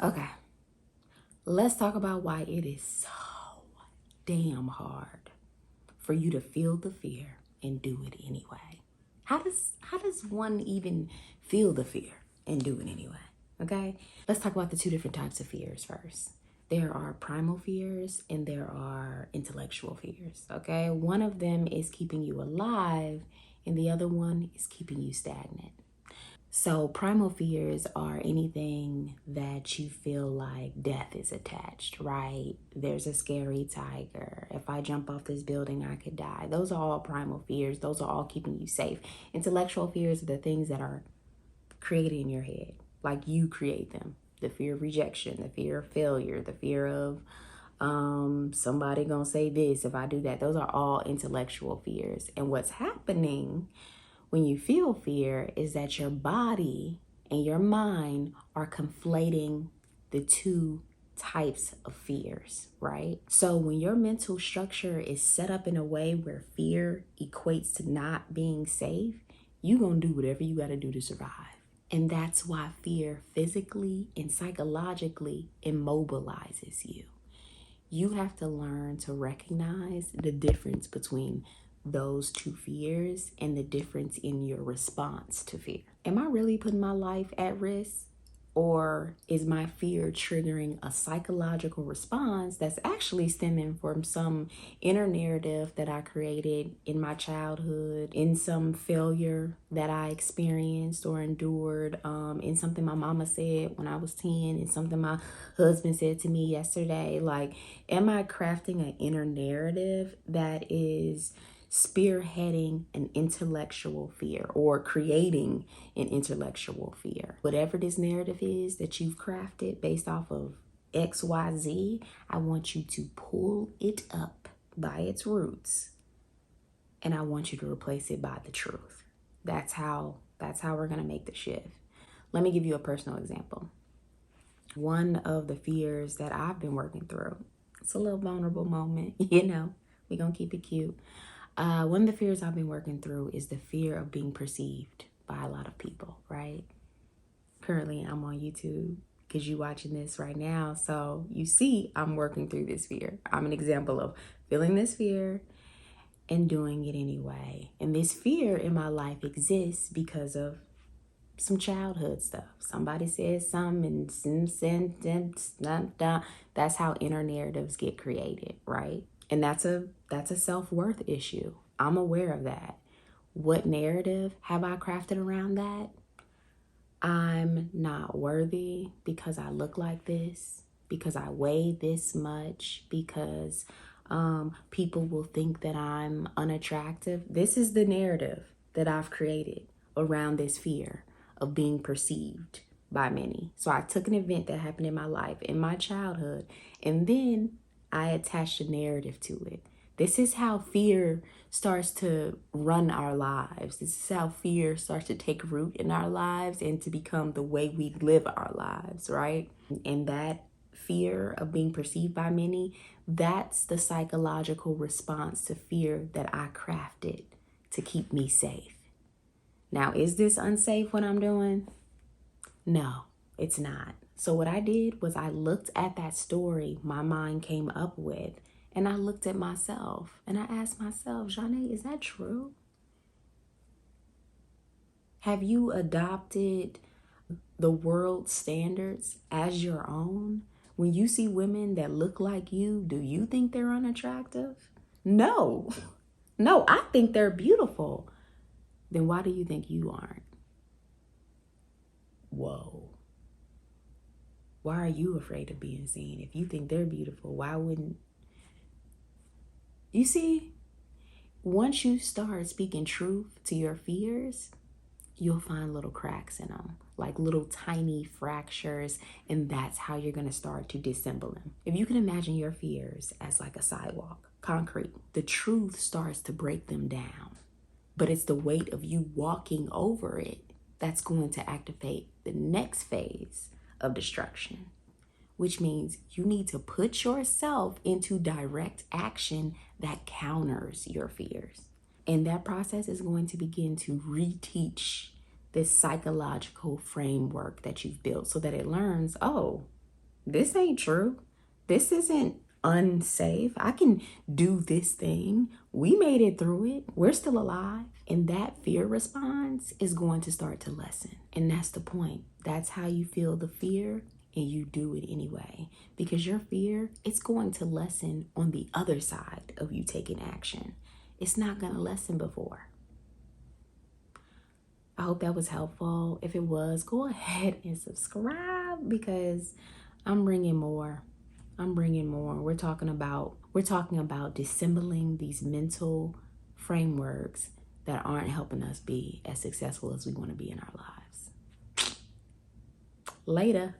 Okay, let's talk about why it is so damn hard for you to feel the fear and do it anyway. How does one even feel the fear and do it anyway? Okay? Let's talk about the two different types of fears first. There are primal fears and there are intellectual fears. Okay? One of them is keeping you alive and the other one is keeping you stagnant. So, primal fears are anything that you feel like death is attached, right? There's a scary tiger. If I jump off this building, I could die. Those are all primal fears. Those are all keeping you safe. Intellectual fears are the things that are created in your head, like you create them. The fear of rejection, the fear of failure, the fear of somebody gonna say this if I do that. Those are all intellectual fears. And what's happening when you feel fear is that your body and your mind are conflating the two types of fears, right? So when your mental structure is set up in a way where fear equates to not being safe, you're going to do whatever you got to do to survive. And that's why fear physically and psychologically immobilizes you. You have to learn to recognize the difference between those two fears and the difference in your response to fear. Am I really putting my life at risk? Or is my fear triggering a psychological response that's actually stemming from some inner narrative that I created in my childhood, in some failure that I experienced or endured, in something my mama said when I was 10, in something my husband said to me yesterday? Like, am I crafting an inner narrative that is spearheading an intellectual fear or creating an intellectual fear? Whatever this narrative is that you've crafted based off of XYZ, I want you to pull it up by its roots and I want you to replace it by the truth. That's how we're going to make the shift. Let me give you a personal example. One of the fears that I've been working through, it's a little vulnerable moment, we're going to keep it cute. One of the fears I've been working through is the fear of being perceived by a lot of people, right? Currently, I'm on YouTube because you're watching this right now. So you see I'm working through this fear. I'm an example of feeling this fear and doing it anyway. And this fear in my life exists because of some childhood stuff. Somebody says something and that's how inner narratives get created, right? And that's a self-worth issue. I'm aware of that. What narrative have I crafted around that? I'm not worthy because I look like this, because I weigh this much, because people will think that I'm unattractive. This is the narrative that I've created around this fear of being perceived by many. So I took an event that happened in my life, in my childhood, and then I attached a narrative to it. This is how fear starts to run our lives. This is how fear starts to take root in our lives and to become the way we live our lives, right? And that fear of being perceived by many, that's the psychological response to fear that I crafted to keep me safe. Now, is this unsafe what I'm doing? No, it's not. So what I did was I looked at that story my mind came up with, and I looked at myself and I asked myself, Janae, is that true? Have you adopted the world standards as your own? When you see women that look like you, do you think they're unattractive? No, no, I think they're beautiful. Then why do you think you aren't? Whoa. Why are you afraid of being seen? If you think they're beautiful, why wouldn't you see? Once you start speaking truth to your fears, you'll find little cracks in them, like little tiny fractures, and that's how you're going to start to disassemble them. If you can imagine your fears as like a sidewalk, concrete, the truth starts to break them down. But it's the weight of you walking over it that's going to activate the next phase of destruction, which means you need to put yourself into direct action that counters your fears. And that process is going to begin to reteach this psychological framework that you've built so that it learns, oh, this ain't true. This isn't unsafe. I can do this thing. We made it through it. We're still alive. And that fear response is going to start to lessen. And that's the point. That's how you feel the fear, and you do it anyway. Because your fear, it's going to lessen on the other side of you taking action. It's not going to lessen before. I hope that was helpful. If it was, go ahead and subscribe, because I'm bringing more. We're talking about dissembling these mental frameworks that aren't helping us be as successful as we want to be in our lives. Later.